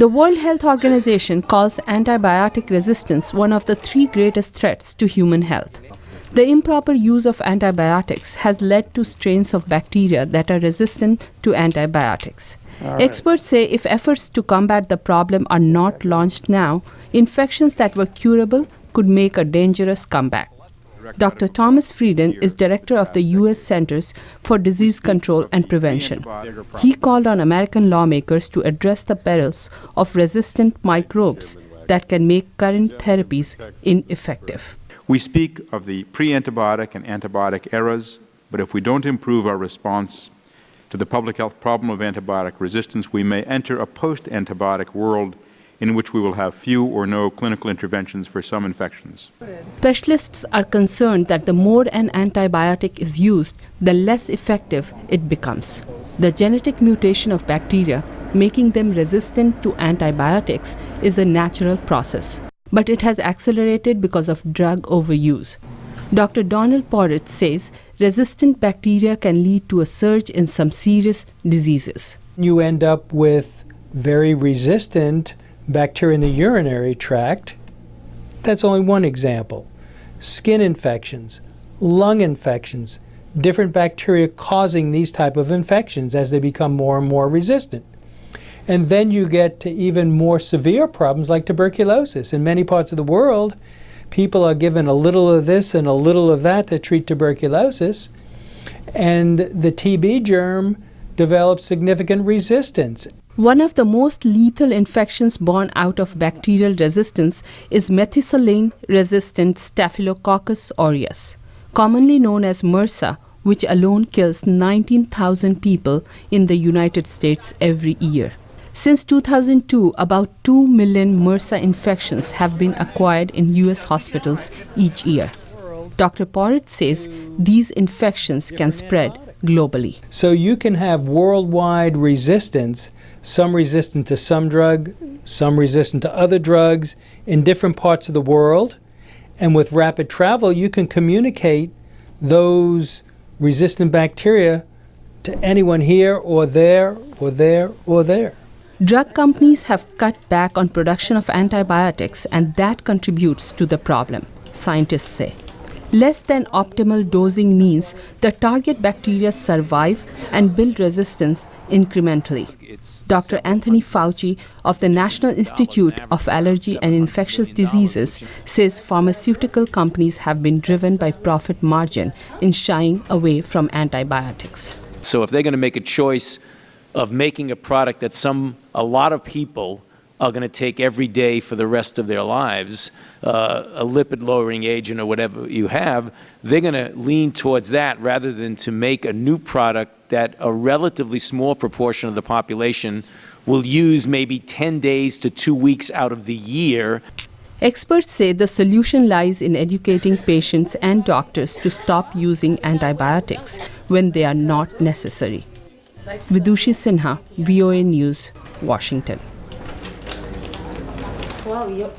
The World Health Organization calls antibiotic resistance one of the 3 greatest threats to human health. The improper use of antibiotics has led to strains of bacteria that are resistant to antibiotics. Experts say if efforts to combat the problem are not launched now, infections that were curable could make a dangerous comeback. Dr. Thomas Frieden is director of the U.S. Centers for Disease Control and Prevention. He called on American lawmakers to address the perils of resistant microbes that can make current therapies ineffective. We speak of the pre-antibiotic and antibiotic eras, but if we don't improve our response to the public health problem of antibiotic resistance, we may enter a post-antibiotic world in which we will have few or no clinical interventions for some infections. Specialists are concerned that the more an antibiotic is used, the less effective it becomes. The genetic mutation of bacteria, making them resistant to antibiotics, is a natural process, but it has accelerated because of drug overuse. Dr. Donald Porritt says resistant bacteria can lead to a surge in some serious diseases. You end up with very resistant bacteria in the urinary tract. That's only one example. Skin infections, lung infections, different bacteria causing these type of infections as they become more and more resistant. And then you get to even more severe problems like tuberculosis. In many parts of the world, people are given a little of this and a little of that to treat tuberculosis, and the TB germ develops significant resistance. One of the most lethal infections born out of bacterial resistance is methicillin-resistant Staphylococcus aureus, commonly known as MRSA, which alone kills 19,000 people in the United States every year. Since 2002, about 2 million MRSA infections have been acquired in U.S. hospitals each year. Dr. Porritt says these infections can spread globally. So you can have worldwide resistance, some resistant to some drug, some resistant to other drugs in different parts of the world. And with rapid travel, you can communicate those resistant bacteria to anyone here or there or there or there. Drug companies have cut back on production of antibiotics, and that contributes to the problem, scientists say. Less than optimal dosing means the target bacteria survive and build resistance incrementally. Dr. Anthony Fauci of the National Institute of Allergy and Infectious Diseases says pharmaceutical companies have been driven by profit margin in shying away from antibiotics. So if they're going to make a choice of making a product that a lot of people are going to take every day for the rest of their lives, a lipid-lowering agent or whatever you have, they're going to lean towards that rather than to make a new product that a relatively small proportion of the population will use maybe 10 days to 2 weeks out of the year. Experts say the solution lies in educating patients and doctors to stop using antibiotics when they are not necessary. Vidushi Sinha, VOA News, Washington. Wow, yo,